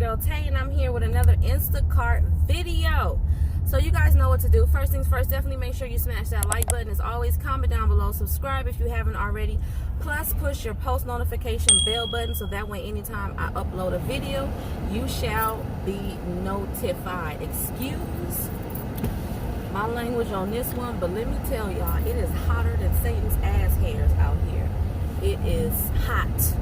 girl Tay, and I'm here with another Instacart video. So you guys know what to do. First things first, definitely make sure you smash that like button. As always, comment down below, subscribe if you haven't already, plus push your post notification bell button so that way anytime I upload a video, you shall be notified. Excuse my language on this one, but let me tell y'all, it is hotter than Satan's ass hairs out here. It is hot.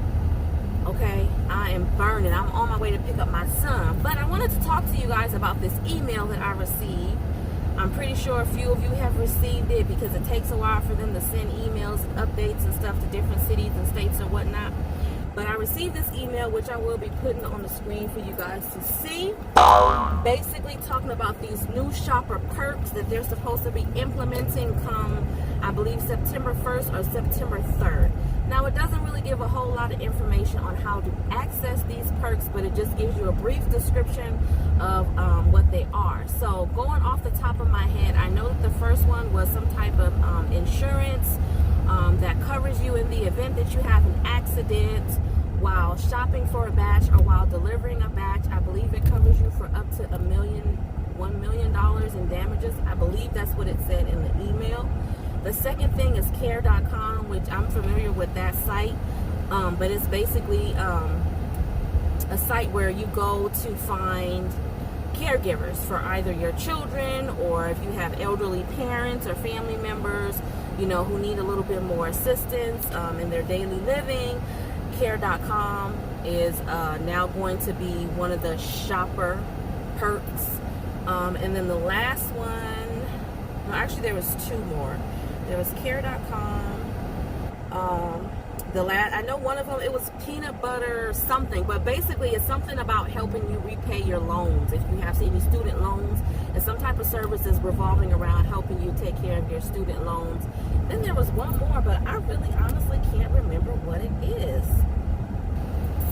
Okay, I am burning. I'm on my way to pick up my son, but I wanted to talk to you guys about this email that I received. I'm pretty sure a few of you have received it because it takes a while for them to send emails, updates and stuff to different cities and states or whatnot. But I received this email, which I will be putting on the screen for you guys to see. Basically talking about these new shopper perks that they're supposed to be implementing come, I believe, September 1st or September 3rd. Now, it doesn't really give a whole lot of information on how to access these perks, but it just gives you a brief description of what they are. So going off the top of my head, I know that the first one was some type of insurance that covers you in the event that you have an accident while shopping for a batch or while delivering a batch. I believe it covers you for up to $1 million in damages. I believe that's what it said in the email. The second thing is care.com, which I'm familiar with that site, but it's basically a site where you go to find caregivers for either your children or if you have elderly parents or family members, you know, who need a little bit more assistance in their daily living. Care.com is now going to be one of the shopper perks. And then the last one, well, actually there was two more. There was care.com. I know one of them, it was peanut butter something, but basically it's something about helping you repay your loans if you have any student loans, and some type of services revolving around helping you take care of your student loans. Then there was one more, but I really honestly can't remember what it is.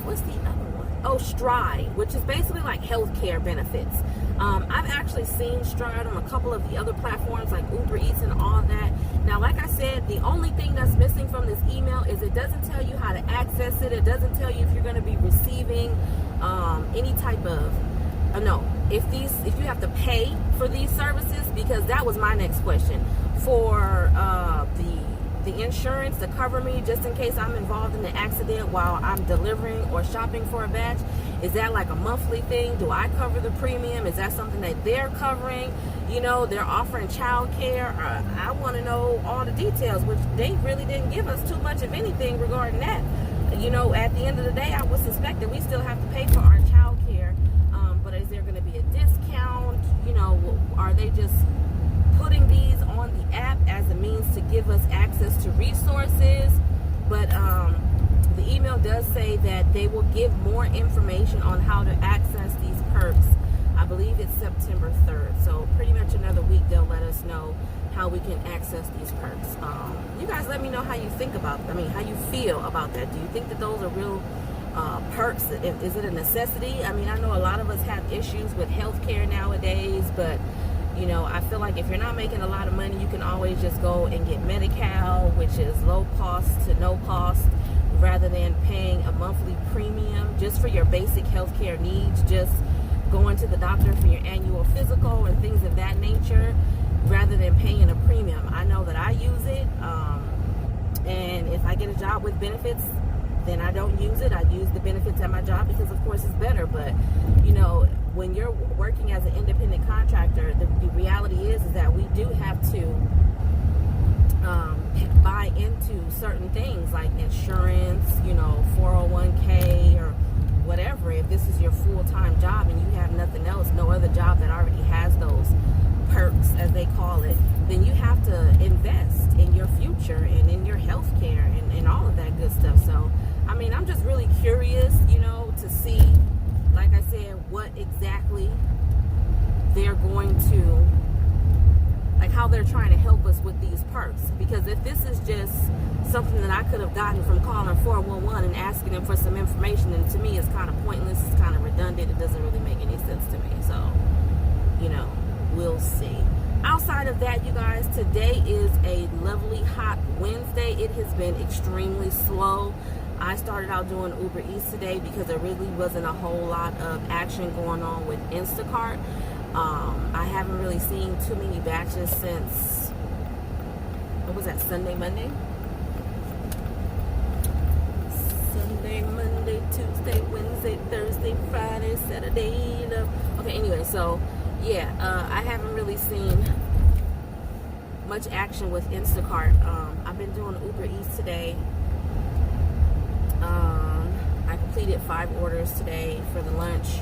What's the other one? Oh, Stride, which is basically like healthcare benefits. I've actually seen Stride on a couple of the other platforms like Uber Eats and all that. Now, like I said, the only thing that's missing from this email is it doesn't tell you how to access it. It doesn't tell you if you're going to be receiving any type of, if you have to pay for these services, because that was my next question. For the insurance to cover me just in case I'm involved in an accident while I'm delivering or shopping for a batch, is that like a monthly thing? Do I cover the premium? Is that something that they're covering? You know, they're offering child care. I want to know all the details, which they really didn't give us too much of anything regarding that. You know, at the end of the day, I would suspect that we still have to pay for our child care, but is there going to be a discount? You know, are they just putting these on the app as a means to give us access to resources? But the email does say that they will give more information on how to access these perks. I believe it's September 3rd, so pretty much another week they'll let us know how we can access these perks. You guys let me know how you think about, how you feel about that. Do you think that those are real perks? Is it a necessity? I mean, I know a lot of us have issues with healthcare nowadays, but you know, I feel like if you're not making a lot of money, you can always just go and get Medi-Cal, which is low cost to no cost, rather than paying a monthly premium just for your basic healthcare needs, just going to the doctor for your annual physical and things of that nature, rather than paying a premium. I know that I use it, and if I get a job with benefits, then I don't use it. I use the benefits at my job because, of course, it's better. But, you know, when you're working as an independent contractor, the reality is that we do have to buy into certain things like insurance, you know, 401k or whatever. If this is your full-time job and you have nothing else, no other job that already has those perks, as they call it, then you have to invest in your future and in your health care and all of that good stuff. So, I mean, I'm just really curious, you know, to see, like I said, what exactly they're going to, like how they're trying to help us with these perks. Because if this is just something that I could have gotten from calling 411 and asking them for some information, then to me it's kind of pointless, it's kind of redundant, it doesn't really make any sense to me. So, you know, we'll see. Outside of that, you guys, today is a lovely hot Wednesday. It has been extremely slow. I started out doing Uber Eats today because there really wasn't a whole lot of action going on with Instacart. I haven't really seen too many batches since, what was that, Sunday, Monday? Sunday, Monday, Tuesday, Wednesday, Thursday, Friday, Saturday. Okay, anyway, so yeah, I haven't really seen much action with Instacart. I've been doing Uber Eats today. I completed 5 orders today for the lunch,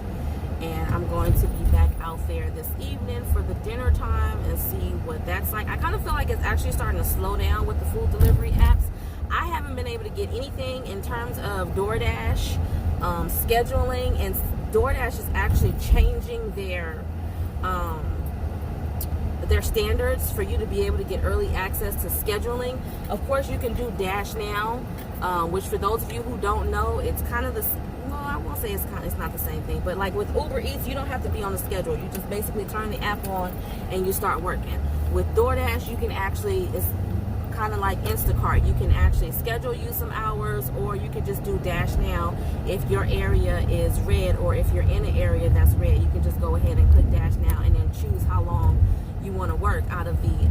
and I'm going to be back out there this evening for the dinner time and see what that's like. I kind of feel like it's actually starting to slow down with the food delivery apps. I haven't been able to get anything in terms of DoorDash scheduling, and DoorDash is actually changing their standards for you to be able to get early access to scheduling. Of course, you can do Dash Now, which for those of you who don't know, it's kind of the, well, I won't say it's not the same thing, but like with Uber Eats, you don't have to be on the schedule. You just basically turn the app on and you start working. With DoorDash, you can actually, it's kind of like Instacart. You can actually schedule you some hours, or you can just do Dash Now if your area is red, or if you're in an area that's red, you can just go ahead and click Dash Now and then choose how long you want to work out of the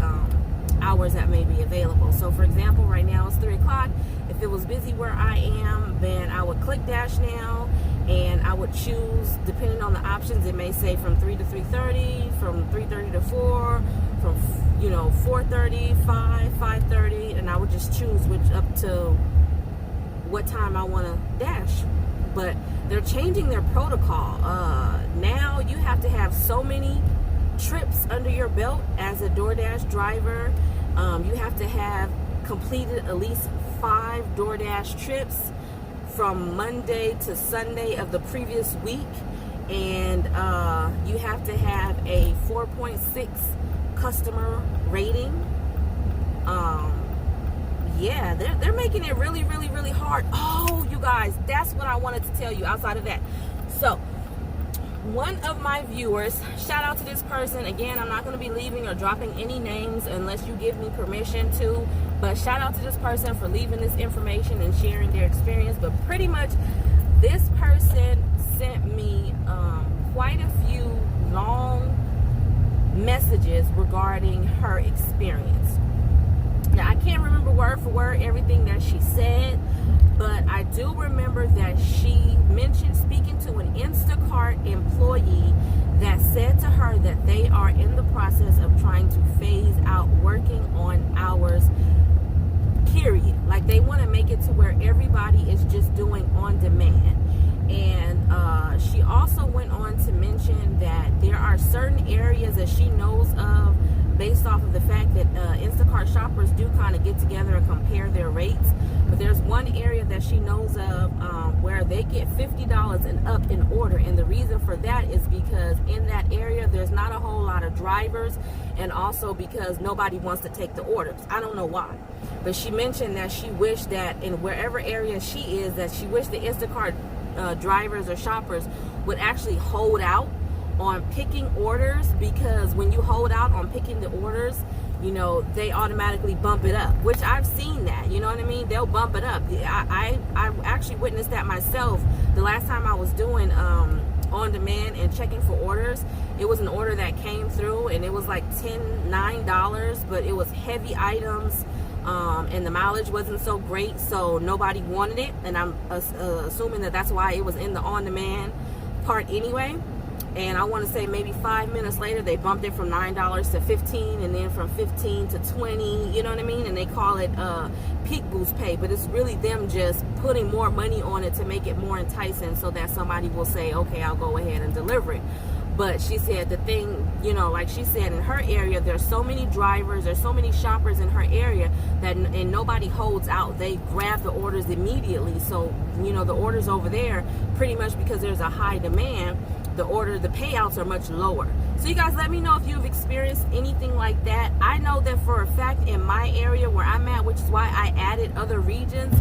hours that may be available. So for example, right now it's 3 o'clock. If it was busy where I am, then I would click Dash Now and I would choose, depending on the options, it may say from 3 to 3:30, from 3:30 to 4, from 4:30, 5:30, and I would just choose which up to what time I want to dash. But they're changing their protocol. Now you have to have so many trips under your belt as a DoorDash driver. You have to have completed at least 5 DoorDash trips from Monday to Sunday of the previous week, and you have to have a 4.6 customer rating. Yeah, they're making it really, really, really hard. Oh, you guys, that's what I wanted to tell you outside of that. So one of my viewers, shout out to this person. Again, I'm not going to be leaving or dropping any names unless you give me permission to, but shout out to this person for leaving this information and sharing their experience. But pretty much this person sent me quite a few long messages regarding her experience. Now, I can't remember word for word everything that she said, but I do remember that she mentioned speaking to an Instacart employee that said to her that they are in the process of trying to phase out working on hours, period. Like, they want to make it to where everybody is just doing on demand. And she also went on to mention that there are certain areas that she knows of, based off of the fact that Instacart shoppers do kind of get together and compare their rates. But there's one area that she knows of where they get $50 and up in order. And the reason for that is because in that area, there's not a whole lot of drivers, and also because nobody wants to take the orders. I don't know why. But she mentioned that she wished that in wherever area she is, that she wished the Instacart drivers or shoppers would actually hold out on picking orders, because when you hold out on picking the orders, they automatically bump it up, which I've seen that, you know what I mean? They'll bump it up. I actually witnessed that myself the last time I was doing on demand and checking for orders. It was an order that came through and it was like $9, but it was heavy items, and the mileage wasn't so great, so nobody wanted it, and I'm assuming that that's why it was in the on-demand part anyway. And I want to say maybe 5 minutes later, they bumped it from $9 to $15, and then from $15 to $20, you know what I mean? And they call it peak boost pay, but it's really them just putting more money on it to make it more enticing so that somebody will say, okay, I'll go ahead and deliver it. But she said the thing, like she said, in her area, there's so many drivers, there's so many shoppers in her area that, and nobody holds out. They grab the orders immediately. So, the orders over there, pretty much because there's a high demand, the payouts are much lower. So you guys let me know if you've experienced anything like that. I know that for a fact in my area where I'm at, which is why I added other regions,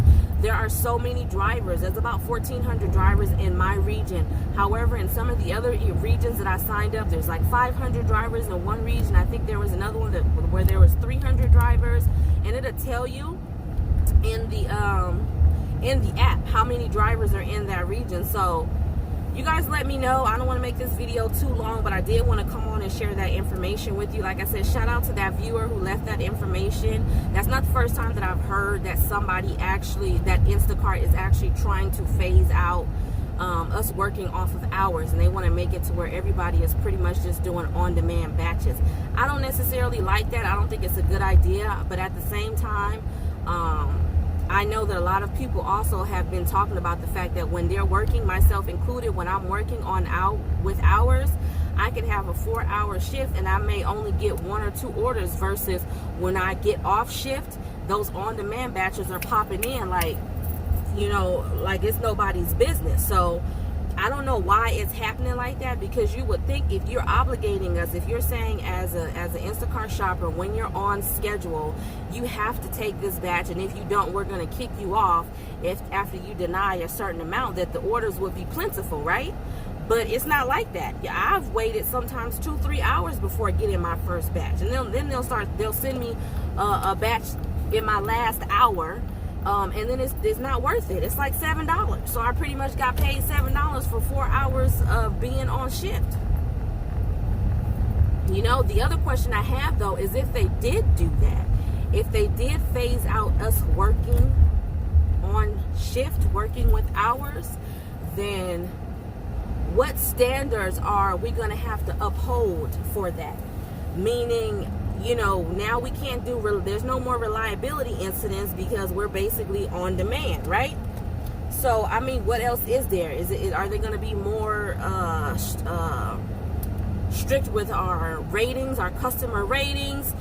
there are so many drivers. There's about 1,400 drivers in my region. However, in some of the other regions that I signed up, there's like 500 drivers in one region. I think there was another one where there was 300 drivers, and it'll tell you in in the app, how many drivers are in that region. So you guys let me know. I don't want to make this video too long, but I did want to come on and share that information with you. Like I said, shout out to that viewer who left that information. That's not the first time that I've heard that somebody actually, that Instacart is actually trying to phase out us working off of hours, and they want to make it to where everybody is pretty much just doing on-demand batches. I don't necessarily like that. I don't think it's a good idea, but at the same time, I know that a lot of people also have been talking about the fact that when they're working, myself included, when I'm working with hours, I can have a 4-hour shift and I may only get 1 or 2 orders, versus when I get off shift, those on-demand batches are popping in like, you know, like it's nobody's business. So I don't know why it's happening like that, because you would think if you're obligating us, if you're saying as an Instacart shopper, when you're on schedule, you have to take this batch, and if you don't, we're going to kick you off if after you deny a certain amount, that the orders would be plentiful, right? But it's not like that. I've waited sometimes 2-3 hours before getting my first batch, and then they'll send me a batch in my last hour. And then it's not worth it. It's like $7. So I pretty much got paid $7 for 4 hours of being on shift. You know, the other question I have though is, if they did do that, if they did phase out us working on shift, working with hours, then what standards are we going to have to uphold for that? Meaning, you know, now we can't do, there's no more reliability incidents because we're basically on demand, right? So, I mean, what else is there? Are they going to be more strict with our ratings, our customer ratings?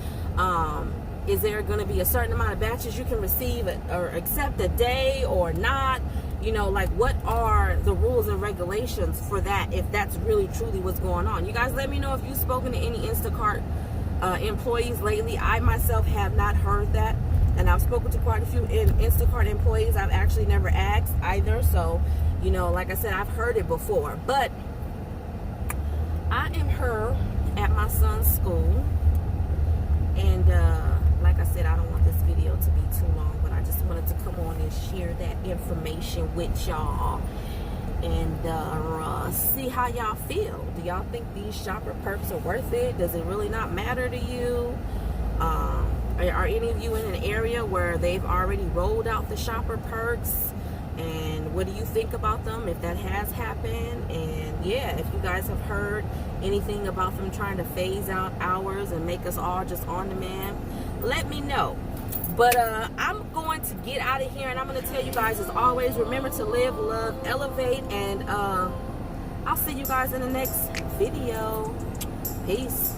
Is there going to be a certain amount of batches you can receive or accept a day or not? You know, like, what are the rules and regulations for that, if that's really truly what's going on? You guys let me know if you've spoken to any Instacart employees lately. I myself have not heard that, and I've spoken to quite a few Instacart employees. I've actually never asked either. So, you know, like I said, I've heard it before. But I am her at my son's school, and like I said, I don't want this video to be too long, but I just wanted to come on and share that information with y'all and see how y'all feel. Do y'all think these shopper perks are worth it? Does it really not matter to you? Are any of you in an area where they've already rolled out the shopper perks? And what do you think about them, if that has happened? And yeah, if you guys have heard anything about them trying to phase out hours and make us all just on demand, let me know. But I'm going to get out of here, and I'm going to tell you guys, as always, remember to live, love, elevate, and I'll see you guys in the next video. Peace.